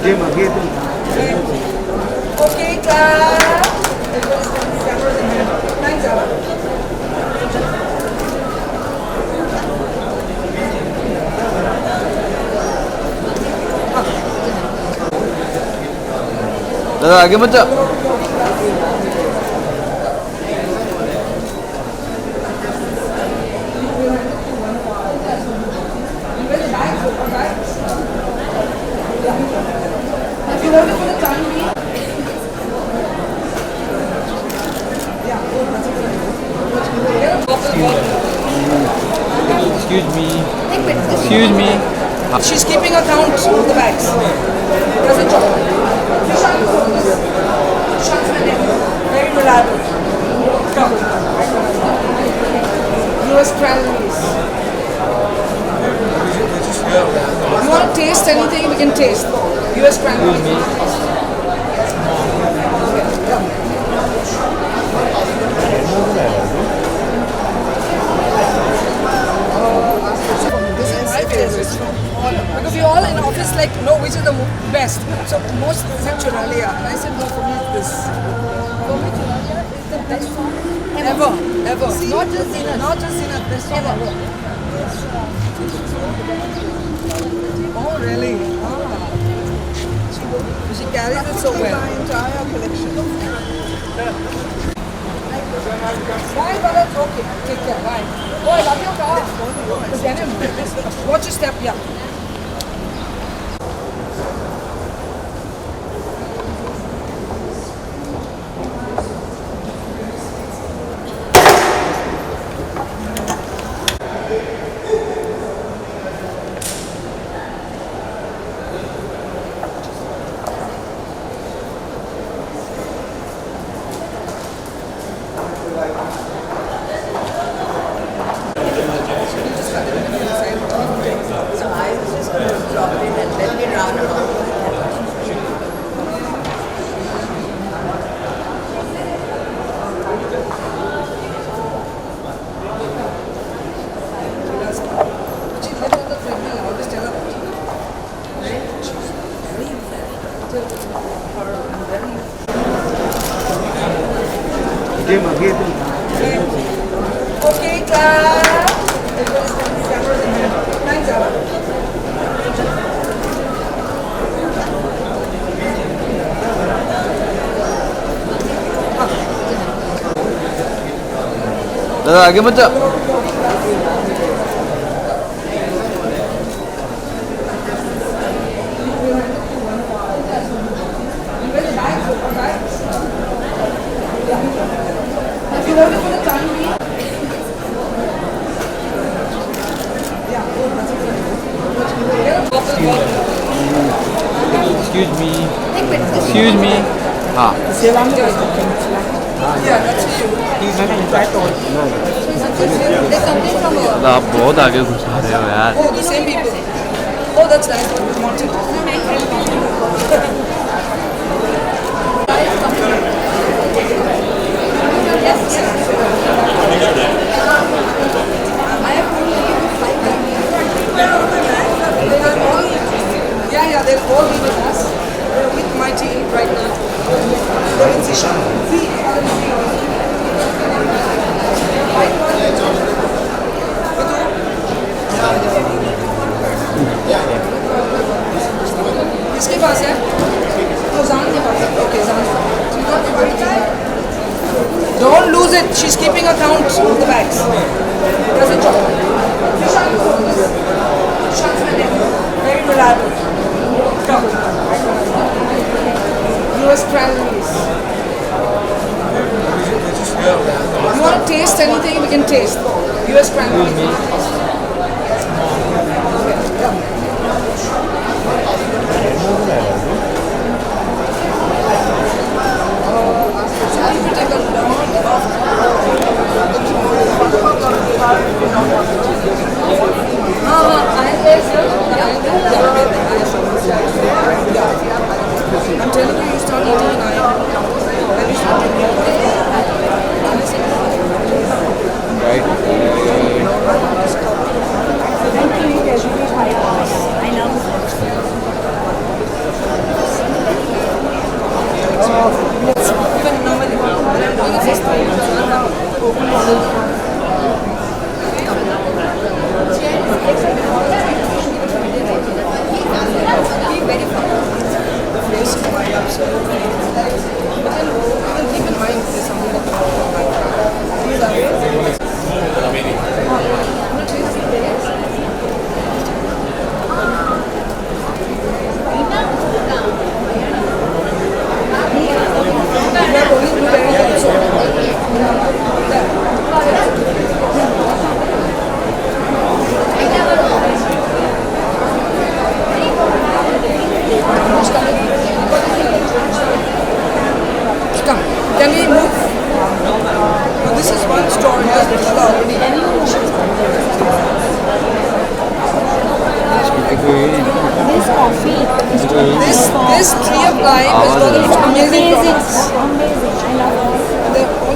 Okay, clap. Thanks, Aman. दादा आगे मत जा। Excuse me. Excuse me. She's keeping a count of the bags. Does it job? Very reliable. US cranberries. You want to taste anything? We can taste. US cranberries. This is my favorite. Because we all in office like know which is the best. So most said Churalia. And I said no, for me it's this. For me, Churalia is the best song Ever, ever. See, not just Zennat. Not just Zennat, best song ever. Oh really? Ah. She carries it so well. My entire collection. Bye, brother. Okay, take care. Bye. Oh, I love your car. The denim. Watch your step, yeah. So I was just going to drop in and let me round around. Okay, clap. Thanks, Aman. दादा आगे मत जा। Excuse me. Excuse me. हाँ। Yeah, that's you. आप बहुत आगे घुसा रहे हो यार। Oh, the same people. Oh, that's nice. What we wanted. Yeah, they'll all be with us. They're with my team right now. They're in Zahaan. किसके पास है? तो ज़ान के पास है. Okay, Zahaan. Don't lose it. She's keeping a count of the bags. Does it job? Very reliable. US cranberries. You want to taste anything? We can taste. US cranberries. I'm telling you, you start eating and then you start drinking. I know. This tree of life has got the most amazing products. They're all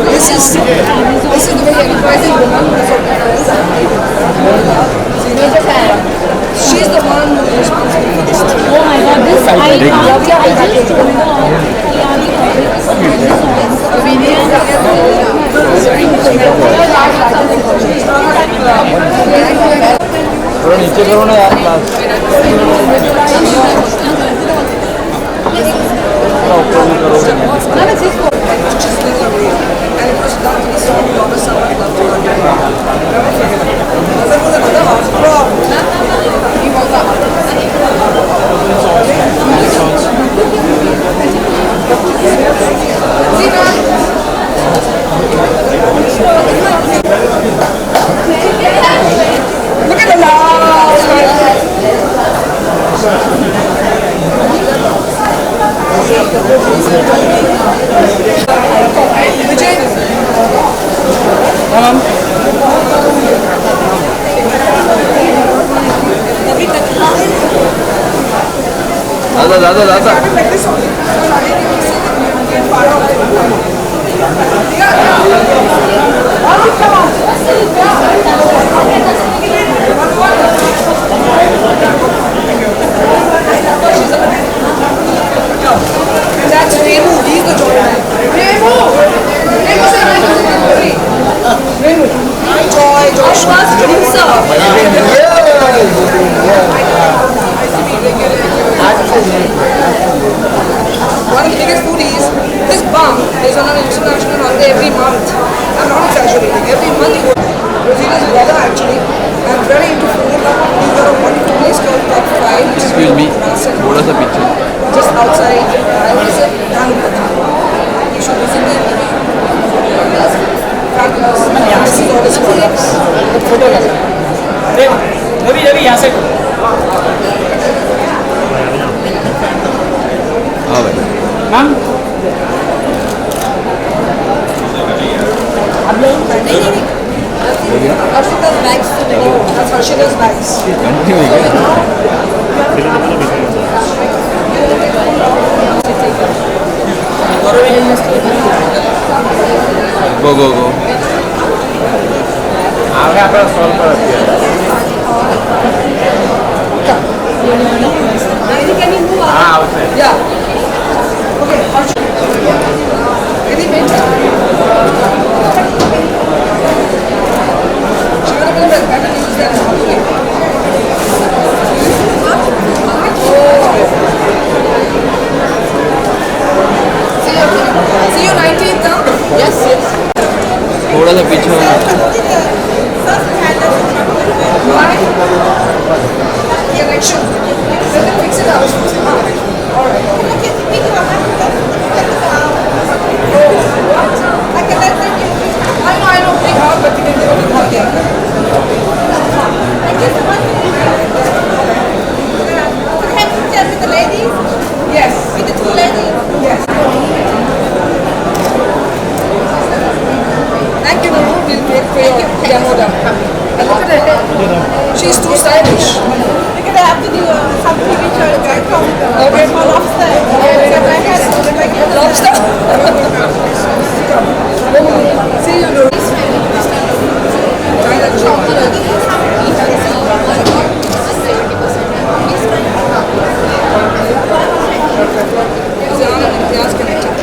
This is the very enterprising woman. She's the one who is responsible for this. Oh my god, this I just told her. थोड़ा नीचे करो ना यार class थोड़ा ऊपर भी करो And it was done to the song Love Someone Love to London. Never forget it. There was another heartthrob. He was a look at the love. Vijay. दादा That's Remu. He's the joy man. Remu. Joy. One of the biggest foodies. This bum is on an international holiday every month. I'm not exaggerating. Every month he goes. Rosina's brother actually. I'm very into food. He's got a wonderful place called Top 5. Excuse me, थोड़ा सा पीछे Just outside. I was at Bollywood. You should visit there. Fabulous. This is all his products. Ravi यहाँ से हाँ भाई ma'am Harshita's bags to me. That's Harshita's bags. घंटी में क्या go आगे आप सॉल्व कर दिया Can you move हाँ out? उससे Yeah. Okay. Any minute. She would have been better to use that hallway. See you 19th now? Yes. थोड़ा सा पीछे होना Why? The election. Let them fix it out. All right. I know, big hug, but you can give a big hug, yeah. Yes. With the two ladies? Yes. Thank you, Nunu. We'll wait for your demo done. And look at her. She's too stylish. We're gonna have to do some picture right from Okay. lobster. Lobster? See you, Nunu. Try that chocolate. Zahaan and Imtiaz connected.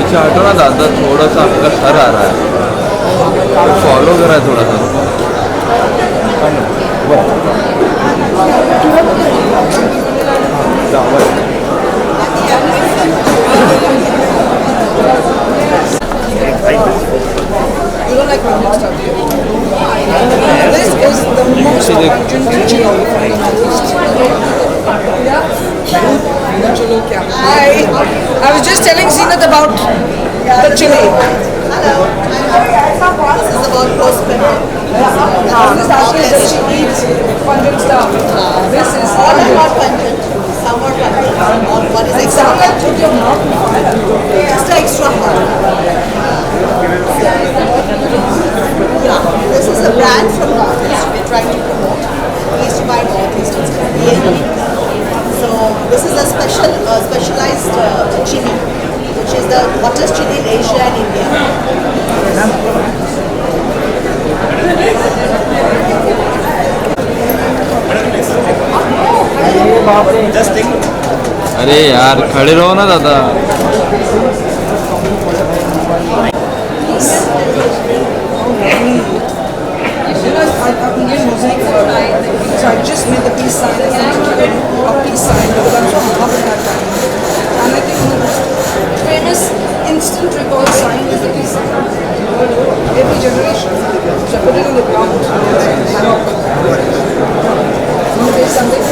पीछे हटो ना दादा थोड़ा सा आपका sir आ रहा है follow करा है थोड़ा सा You don't like Indian stuff, do you? This is the most pungent chili from the Northeast. Yeah? Chalo kya? I was just telling Zennat about the chili. Hello. This is about roast pepper. This is actually that she eats pungent stuff. This is All about pungent. which we're trying to promote. East to buy Northeast. So this is a specialized chili, which is the hottest chili in Asia and India. अरे यार खड़े रहो ना दादा. I've been doing mosaic for a while, so I just made the peace sign and sent it to them, a peace sign, because I'm so hard at that time. And I think one of the most famous instant recall sign is the peace sign. Every generation. So I put it on the ground. Want to taste something?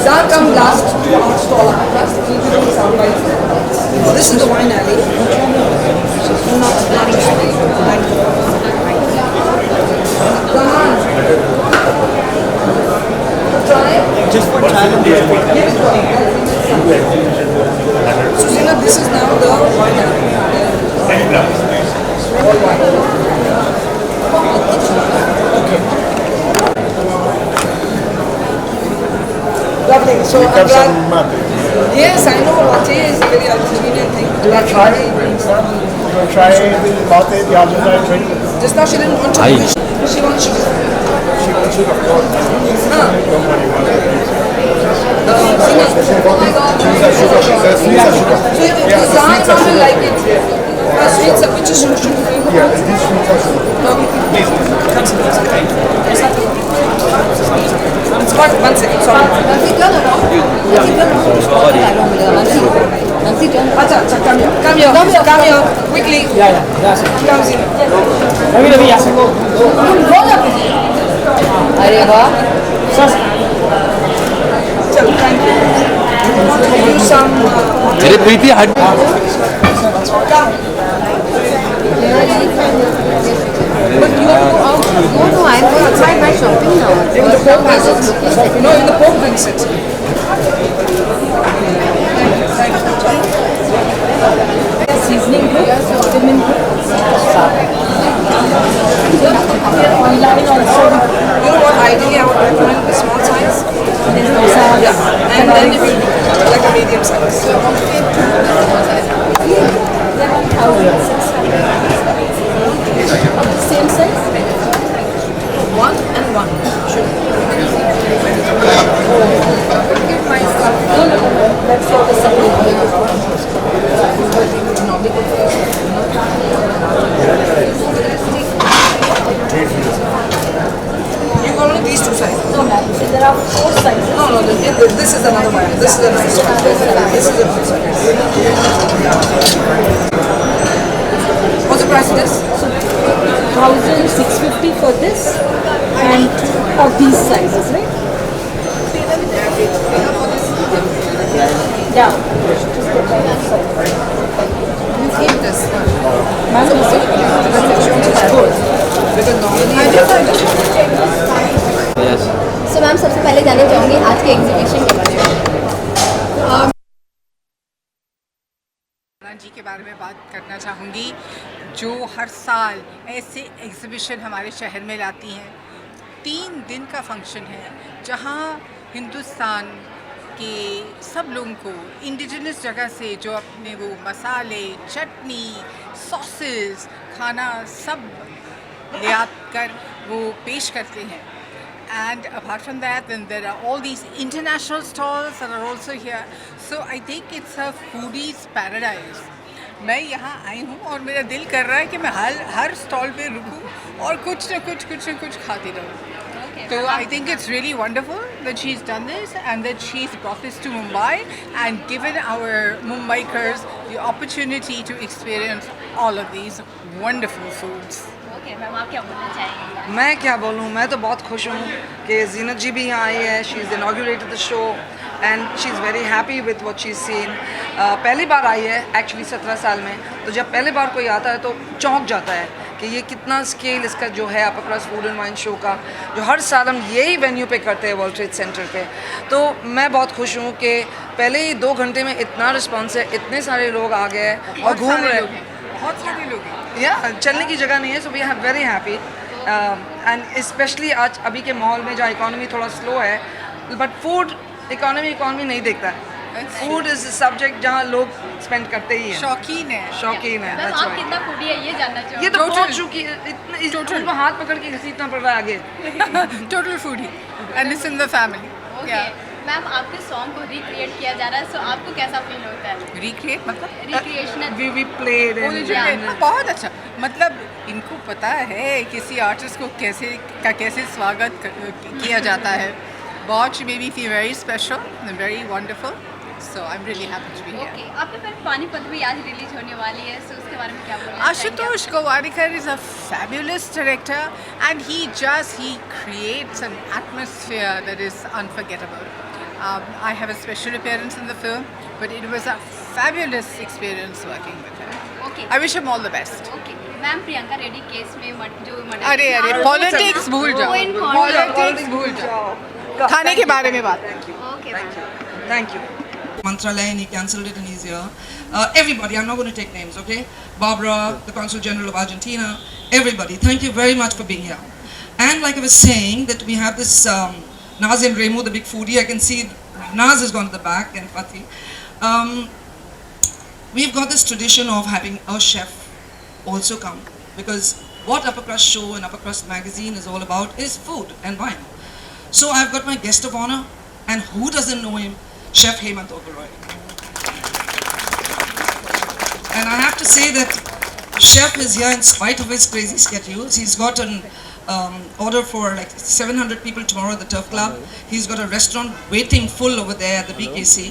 Zahaan come last to our stall. This is the wine alley. Not bloody sweet. Zahaan. Try. Just for trying. Give it to her. So Zennat, this is now the wine alley. All wine. Lovely. So I'm glad. Yes, I know latte is a very Argentinian thing. Do you want to try it? Do you want to try the latte, the Argentine drink? Just now she didn't want to. Aye. She wants sugar. Sugar, of course. Oh my God. Sugar, she says sugar. So Zahaan will like it. Sweets are which is sugar free. Yeah, these sweets are sugar. It's about 1 second, sorry. Acha, come here, quickly. Come here. अरे वाह Chalo, thank you. Give you some. मेरे प्रीति हट. Come. But you have to go out. No, I'm outside my shopping now. Even the Pope has it. No, even the Pope drinks it. Seasoning group, women group. Online also. You know what, ideally I would recommend the small size. Yeah. And then if you like a medium size. Same size? 1 and 1. Sure. Give my stuff. That's for the second. You got only these two sizes. No, ma'am. So there are 4 sizes. No, this is another one. This is a nice one. This is a good size. What's the price of this? So 1,650 for this and of these sizes, right? Yeah. You keep this one. Ma'am, Because normally Yes. So ma'am सबसे पहले जानना चाहूँगी आज के exhibition के बारे में जी के बारे में बात करना चाहूँगी जो हर साल ऐसे एग्ज़िबिशन हमारे शहर में लाती हैं. 3 दिन का फंक्शन है जहाँ हिंदुस्तान के सब लोगों को इंडिजिनस जगह से जो अपने वो मसाले, चटनी, सॉसेस, खाना सब ले आकर वो पेश करते हैं. And apart from that, then there are all these international stalls that are also here. So I think it's a foodie's paradise. मैं यहाँ आई हूँ और मेरा दिल कर रहा है कि मैं हर स्टॉल पे रुकूँ और कुछ न कुछ खाती रहूँ. So I think it's really wonderful that she's done this and that she's brought this to Mumbai and given our Mumbaikars the opportunity to experience all of these wonderful foods. Ma'am आप क्या बोलना चाहेंगे? मैं क्या बोलूँ, मैं तो बहुत खुश हूँ कि ज़ीनत जी भी यहाँ आई है. She is inaugurated the show and she is very happy with what she is scene. पहली बार आई है एक्चुअली 17 साल में. तो जब पहली बार कोई आता है तो चौंक जाता है कि ये कितना स्केल इसका जो है upper class food and wine show का, जो हर साल हम यही वेन्यू पे करते हैं वर्ल्ड ट्रेड सेंटर पे। तो मैं बहुत खुश हूँ कि पहले ही 2 घंटे में इतना रिस्पॉन्स है, इतने सारे लोग आ गए और घूम रहे हैं, बहुत सारे लोग हैं। या चलने की जगह नहीं है। So we are very happy and specially आज अभी के माहौल में जहाँ इकोनॉमी थोड़ा स्लो है, बट फूड इकोनॉमी नहीं देखता है। फूड इज सब्जेक्ट जहाँ लोग स्पेंड करते ही हैं, शौकीन है। शौकीन है। मैम आप कितना फूडी है ये जानना चाहूँगी। ये तो पहुंच चुकी है, इतना हाथ पकड़ के घसीटना पड़ रहा है आगे। Total foodie and it's in the family. Okay ma'am आपके सॉन्ग को रिक्रिएट किया जा रहा है, सो आपको कैसा फील होता है? रिक्रिएट मतलब रिक्रिएशन we played and बहुत अच्छा। मतलब इनको पता है किसी आर्टिस्ट को कैसे स्वागत किया जाता है। बहुत she made me feel very special, very wonderful, so I am really happy to be here. Okay आपके फिर पानीपत भी आज रिलीज होने वाली है, सो उसके बारे में क्या बोलना Ashutosh Gowadikar is a fabulous director, and he creates an atmosphere that is unforgettable. I have a special appearance in the film, but it was a fabulous experience working with him. Okay I wish him all the best. Okay ma'am Priyanka Reddy case में जो murder अरे politics भूल जाओ, politics भूल जाओ, खाने के बारे में बात। Okay ma'am thank you. Mantralaya, and he cancelled it and he's here. Everybody, I'm not going to take names, okay? Barbara, the Consul General of Argentina, everybody, thank you very much for being here. And like I was saying, that we have this Naz and Remu, the big foodie. I can see Naz has gone to the back and Pati. We've got this tradition of having a chef also come, because what Upper Crust Show and Upper Crust Magazine is all about is food and wine. So I've got my guest of honor, and who doesn't know him? Chef Hemant Oberoi. And I have to say that Chef is here in spite of his crazy schedules. He's got an order for like 700 people tomorrow at the Turf Club. He's got a restaurant waiting full over there at the BKC.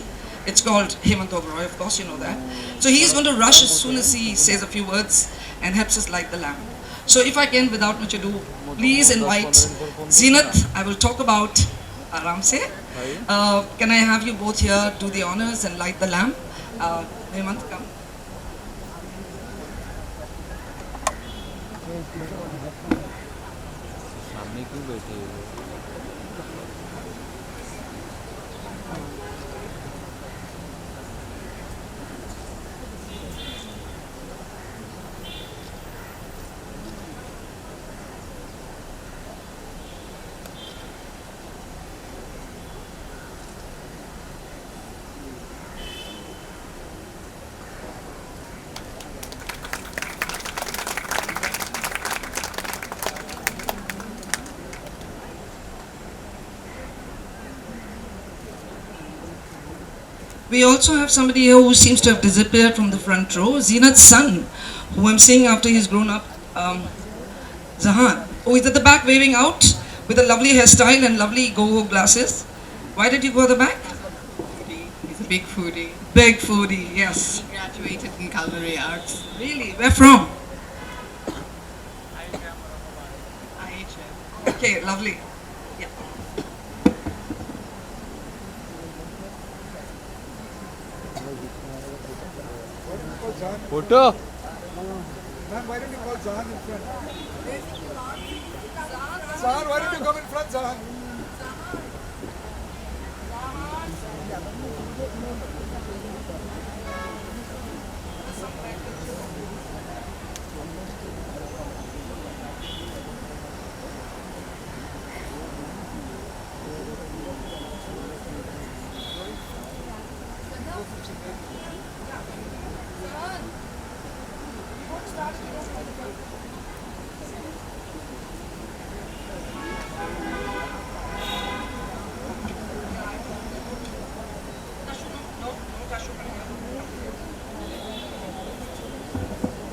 It's called Hemant Oberoi, of course you know that. So he's going to rush as soon as he says a few words and helps us light the lamp. So if I can, without much ado, please invite Zennat. I will talk about Aram se. Can I have you both here do the honors and light the lamp? Hemant, come. सामने क्यों बैठे हो? We also have somebody here who seems to have disappeared from the front row, Zennat's son, who I'm seeing after he's grown up, Zahaan. Oh, he's at the back waving out with a lovely hairstyle and lovely go-go glasses. Why did you go at the back? He's a big foodie. Big foodie, yes. He graduated in culinary arts. Really? Where from? Okay, lovely. Yeah. Photo Ma'am, why don't you call Zahaan in front? Zahaan, why don't you come in front, Zahaan?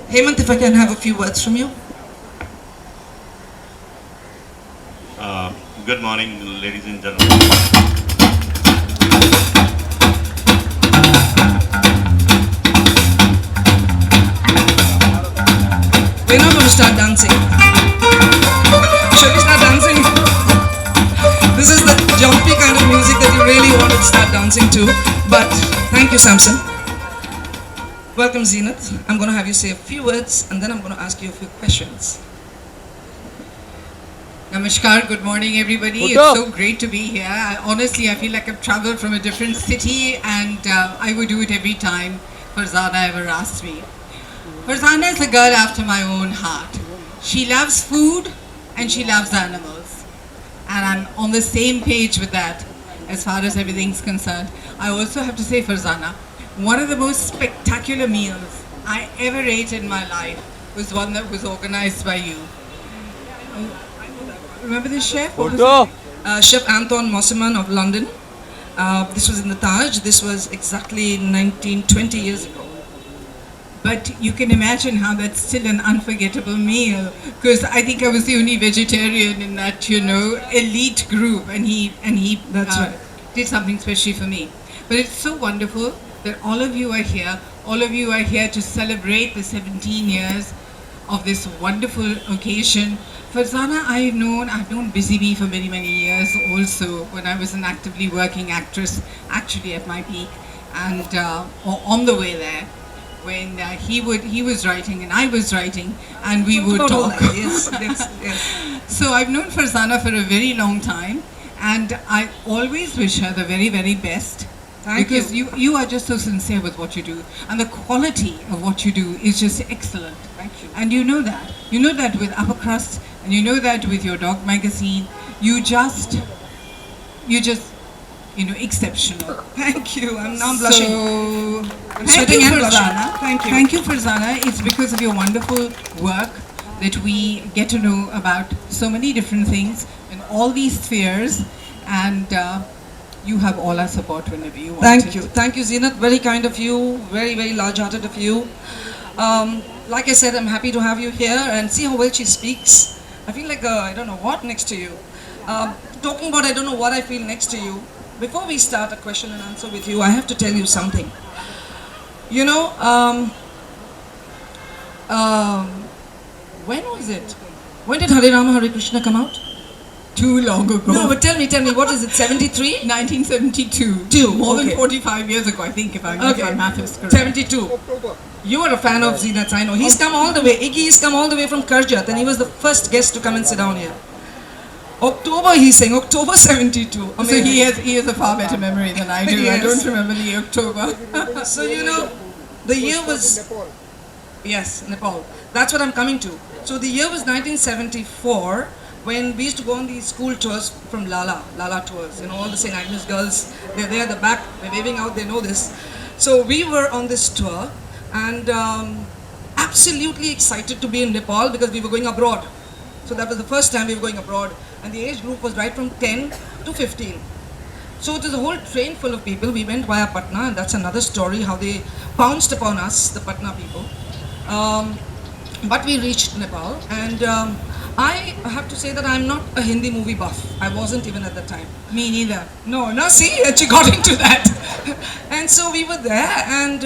Hemant, if I can have a few words from you. Good morning, ladies and gentlemen. We're not going to start dancing. Should we start dancing? This is the jumpy kind of music that you really want to start dancing to. But thank you, Samson. Welcome, Zennat. I'm going to have you say a few words and then I'm going to ask you a few questions. Namaskar, good morning everybody. Put It's up. so great to be here. Honestly, I feel like I've traveled from a different city and I would do it every time Farzana ever asked me. Farzana is a girl after my own heart. She loves food and she loves animals. And I'm on the same page with that as far as everything's concerned. I also have to say, Farzana, one of the most spectacular meals I ever ate in my life was one that was organized by you. Remember this chef? What was Photo. Chef Anton Mosselman of London. This was in the Taj. This was exactly 20 years ago. But you can imagine how that's still an unforgettable meal, because I think I was the only vegetarian in that, elite group, and he That's right. did something special for me. But it's so wonderful that all of you are here. All of you are here to celebrate the 17 years of this wonderful occasion. Farzana, I've known Busy Bee for many, many years also, when I was an actively working actress, actually at my peak, and or on the way there, when he was writing and I was writing, and we would talk. Yes, yes. So I've known Farzana for a very long time, and I always wish her the very, very best. Thank because you. you are just so sincere with what you do, and the quality of what you do is just excellent. Thank you. And you know that. You know that with Upper Crust, and you know that with your dog magazine. You just exceptional. Thank you. I'm now blushing. So, thank sweating you, and blushing. Farzana. Thank you. Thank you, Farzana. It's because of your wonderful work that we get to know about so many different things in all these spheres, and you have all our support whenever you want Thank it. you. Thank you, Zennat. Very kind of you. Very, very large-hearted of you. Like I said, I'm happy to have you here and see how well she speaks. I feel like I don't know what next to you. Talking about I don't know what I feel next to you. Before we start a question and answer with you, I have to tell you something. When was it? When did Hare Rama Hare Krishna come out? Too long ago. No, but tell me, what is it, 73? 1972. More okay. than 45 years ago, I think, if my math is correct. 72. You are a fan of Zennat, I know. He's come all the way. Iggy's come all the way from Karjat, and he was the first guest to come and sit down here. October, he's saying, October 72. So Amazing. he has a far better memory than I do. I Yes. don't remember the October. So, the year was... Yes, Nepal. That's what I'm coming to. So the year was 1974, when we used to go on these school tours from Lala tours. All the St. Agnes girls, they're there at the back, they're waving out, they know this. So we were on this tour, and absolutely excited to be in Nepal because we were going abroad. So that was the first time we were going abroad, and the age group was right from 10 to 15. So it was a whole train full of people. We went via Patna, and that's another story, how they pounced upon us, the Patna people. But we reached Nepal, and I have to say that I'm not a Hindi movie buff. I wasn't even at the time. Me neither. No, see, she got into that. And so we were there, and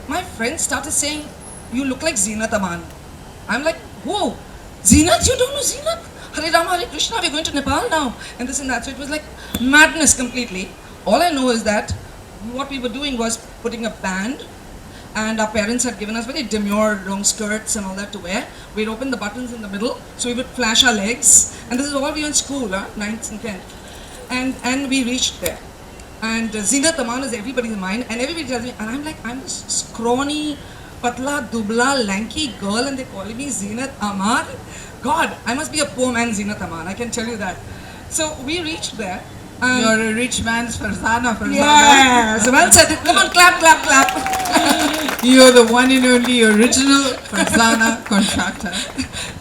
my friend started saying, "You look like Zennat, Aman." I'm like, "Whoa, Zennat? You don't know Zennat? Hare Rama, Hare Krishna, we're going to Nepal now." And this and that. So it was like madness completely. All I know is that what we were doing was putting a band, and our parents had given us very demure long skirts and all that to wear. We'd open the buttons in the middle, so we would flash our legs. And this is all we were in school, 9th and 10th. And we reached there. And Zennat Aman is everybody's mind, and everybody tells me, and I'm like, I'm this scrawny, patla, dubla, lanky girl, and they're calling me Zennat Aman. God, I must be a poor man Zennat Aman, I can tell you that. So we reached there. You're a rich man's Farzana. Yes, well said. Come on, clap, clap, clap. You're the one and only original Farzana contractor.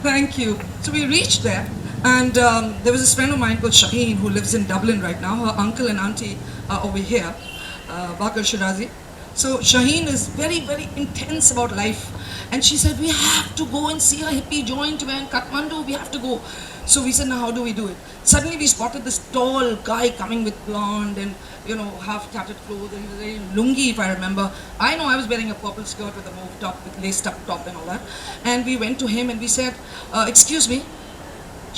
Thank you. So we reached there, and there was this friend of mine called Shaheen who lives in Dublin right now. Her uncle and auntie are over here, Bakar Shirazi. So Shaheen is very, very intense about life, and she said, "We have to go and see a hippie joint. We're in Kathmandu, we have to go." So we said, "Now how do we do it?" Suddenly we spotted this tall guy coming with blonde and half tattered clothes, and he was wearing lungi, if I remember. I know I was wearing a purple skirt with a mauve top, with laced up top and all that. And we went to him and we said, "Excuse me,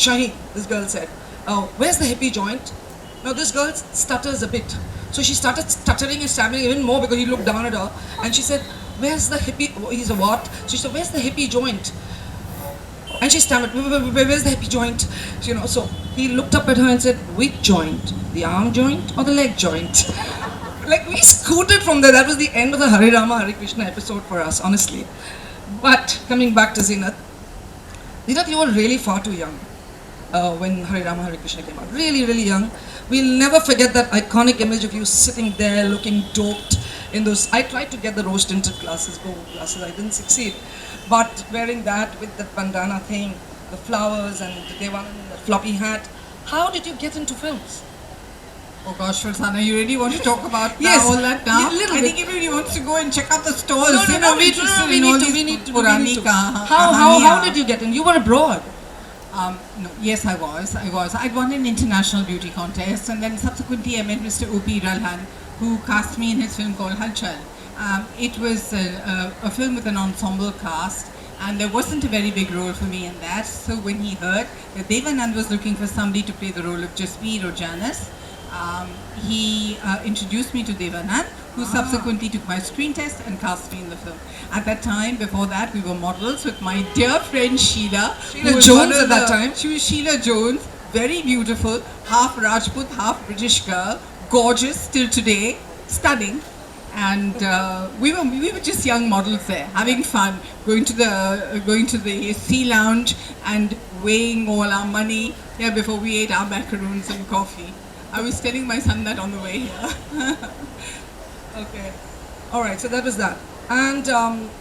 Shaheen," this girl said, "where's the hippie joint?" Now this girl stutters a bit. So she started stuttering and stammering even more because he looked down at her. And she said, where's the hippie? He's a what? She said, where's the hippie joint? And she stammered, where's the hippie joint? You know, so he looked up at her and said, which joint? The arm joint or the leg joint? Like, we scooted from there. That was the end of the Hare Rama Hare Krishna episode for us, honestly. But coming back to Zennat, you were really far too young when Hare Rama Hare Krishna came out. Really, really young. We'll never forget that iconic image of you sitting there looking doped in those. I tried to get the rose tinted glasses, gold glasses. I didn't succeed. But wearing that with the bandana thing, the flowers and the Devanand and the floppy hat, how did you get into films? Oh gosh, Farzana, you really want to talk about Yes, all that now? a little I bit. think everybody wants to go and check out the stores. No, You know, we're interested in all these we need to. Purani How did you get in? You were abroad. No, yes, I was. I'd won an international beauty contest, and then subsequently I met Mr. O.P. Ralhan, who cast me in his film called Halchal. It was a film with an ensemble cast, and there wasn't a very big role for me in that. So when he heard that Devanand was looking for somebody to play the role of Jasveer or Janice, he introduced me to Devanand, who subsequently took my screen test and cast me in the film. At that time, before that, we were models with my dear friend Sheila. Sheila who was Jones one of at that time? She was Sheila Jones, very beautiful, half Rajput, half British girl, gorgeous till today, stunning. And we were just young models there, having fun, going to the sea lounge and weighing all our money before we ate our macaroons and coffee. I was telling my son that on the way here. Okay. All right. So that was that. And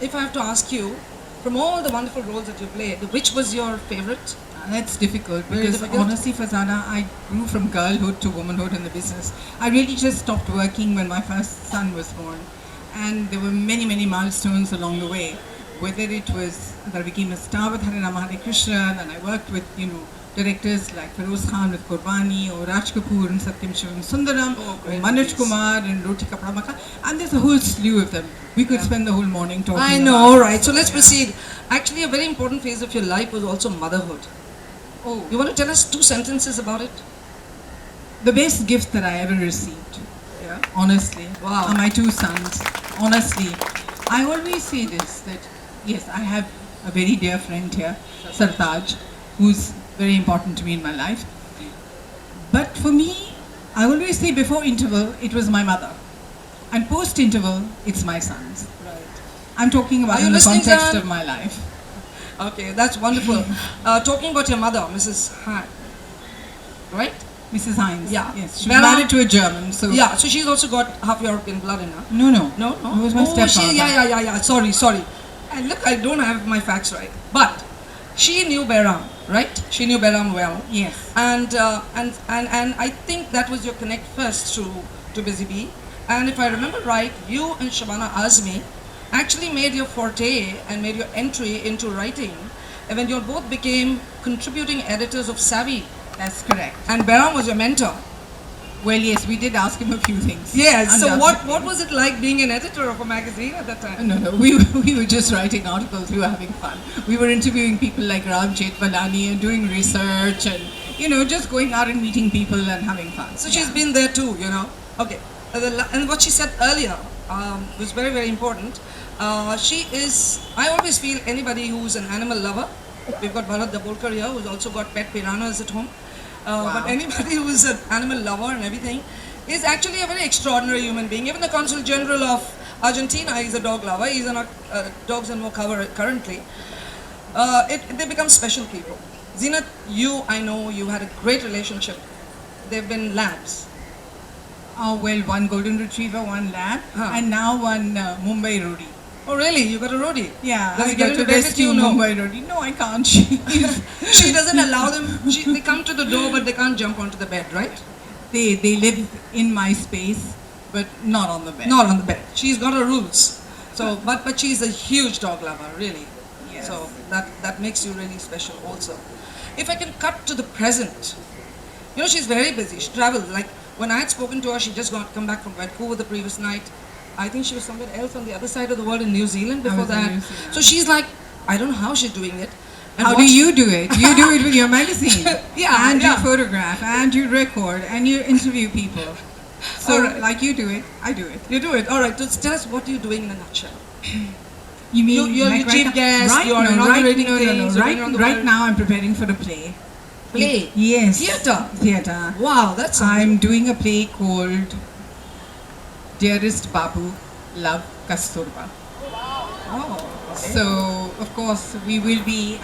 if I have to ask you, from all the wonderful roles that you played, which was your favorite? That's difficult Very because difficult? honestly, Farzana, I grew from girlhood to womanhood in the business. I really just stopped working when my first son was born, and there were many, many milestones along the way. Whether it was that I became a star with Hare Rama Hare Krishna, and I worked with directors like Feroz Khan with Qurbani, or Raj Kapoor and Satyam Shivam Sundaram, or Manoj Kumar and Roti Kapda Makan, and there's a whole slew of them. We could spend the whole morning talking. I know. about All it. right. So let's proceed. Actually, a very important phase of your life was also motherhood. Oh, You want to tell us 2 sentences about it? the best gift that I ever received, Yeah. honestly, Wow. are my 2 sons. Honestly, I always say this, that yes, I have a very dear friend here, Sartaj, who's very important to me in my life. But for me, I always say before interval, it was my mother. And post interval, it's my sons. Right. I'm talking about Are you in the listening, context Zahaan? of my life. Okay, that's wonderful. Talking about your mother, Mrs. Hahn, right? Mrs. Hines. Yeah. Yes, she's Vera- married to a German, so... Yeah, so she's also got half European blood in her. No, no. No? Who was my stepfather? Yeah. Sorry. And look, I don't have my facts right. But she knew Behram, right? She knew Behram well. Yes. And I think that was your connect first to Busy Bee. And if I remember right, you and Shabana Azmi actually made your forte and made your entry into writing when you both became contributing editors of Savvy. That's correct. And Behram was your mentor. Well, yes, we did ask him a few things. Yes. So what Undoubtedly. was it like being an editor of a magazine at that time? No, we were just writing articles, we were having fun. We were interviewing people like Ram Jethmalani and doing research and, just going out and meeting people and having fun. So she's been there too, Okay. And what she said earlier was very, very important. I always feel anybody who's an animal lover, we've got Bharat Dabolkar here who's also got pet piranhas at home. But anybody who's an animal lover and everything is actually a very extraordinary human being. Even the Consul General of Argentina is a dog lover. He's on Dogs and More cover currently. They become special people. Zennat, I know you had a great relationship. They've been labs. Oh, well, one golden retriever, one lab, Huh. and now one Mumbai roadie. Oh really? You got a roadie? Yeah, Does I he get got into to bed with rescue you? No. Mumbai roadie. No, I can't. She doesn't allow them. They come to the door, but they can't jump onto the bed, right? They live in my space, but not on the bed. Not on the bed. She's got her rules. So, but she's a huge dog lover, really. Yes. So that makes you really special, also. If I can cut to the present, she's very busy. She travels. Like when I had spoken to her, she just come back from Vancouver the previous night. I think she was somewhere else on the other side of the world in New Zealand before was in that. New Zealand. So she's like, I don't know how she's doing it. And How what do she- you do it? You do it with your magazine. Yeah, And yeah. you photograph, and you record, and you interview people. So, Alright. like you do it, I do it. You do it. All right. Just tell us what you're doing in a nutshell. You mean You're like the chief right guest, Right, you're no, inaugurating right, things, you're bringing on the right world. now I'm preparing for a play. Play? Yes. Theatre? Theatre. Wow, that's something. I'm doing a play called Dearest Babu, Love Kasturba. Oh, So of course we will be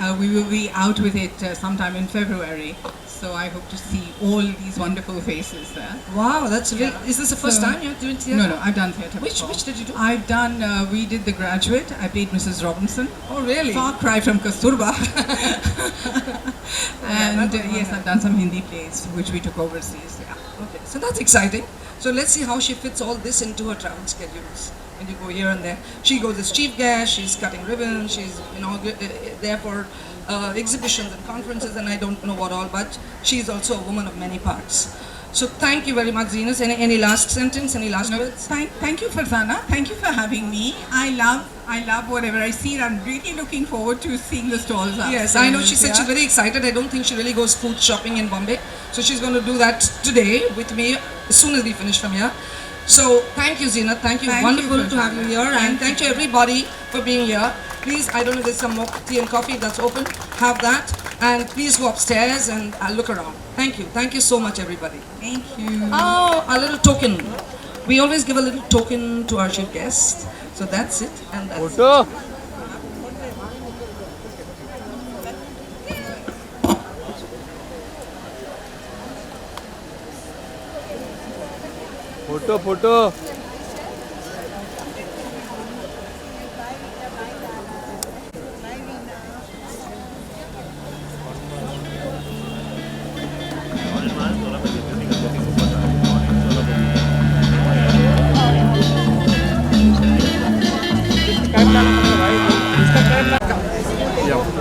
out with it sometime in February. So I hope to see all these wonderful faces there. wow, that's really. Is this the first So- time you're doing theatre? No, I've done theatre. Which before. which did you do? I've done. We did The Graduate. I played Mrs. Robinson. Oh, really? Far cry from Kasturba. And yes, I've done some Hindi plays which we took overseas. Yeah. Okay, so that's exciting. So let's see how she fits all this into her travel schedules. When you go here and there, she goes as chief guest. She's cutting ribbons. She's there for exhibitions and conferences, and I don't know what all. But she's also a woman of many parts. So thank you very much, Zenas. Any last sentence? Any last words? Thank you, Farzana. Thank you for having me. I love whatever I see. I'm really looking forward to seeing the stalls. Yes, I know. She said she's very excited. I don't think she really goes food shopping in Bombay. So she's going to do that today with me as soon as we finish from here. So thank you, Zennat. Thank you. Thank you, Wonderful to have you here. And Thank thank you everybody for being here. Please, I don't know if there's some more tea and coffee that's open. Have that. And please go upstairs and look around. Thank you. Thank you so much, everybody. Thank you. Oh, a little token. We always give a little token to our chief guest. So that's it. And that's it. Photo. Photo.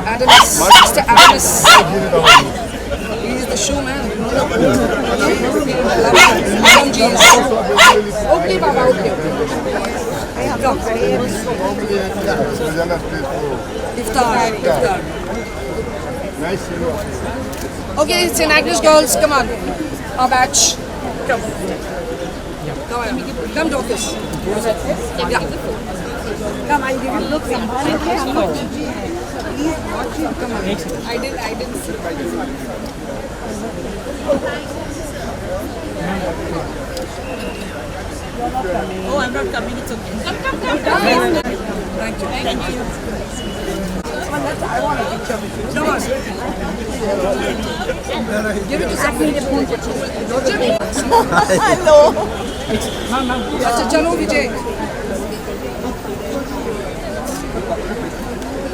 Adamus, Mr. Adamus. He's the showman. Okay, Baba, okay. Come. Iftar. Nice. Okay, St. Agnes girls, come on. Our batch. Come. Come, Dorcas. Yeah. Come, I'll give you look. I didn't see. Oh, I'm not coming. It's okay. Thank you. Thank you. I want a picture with you. Come on. Give it to somebody. Hello. अच्छा चलो विजय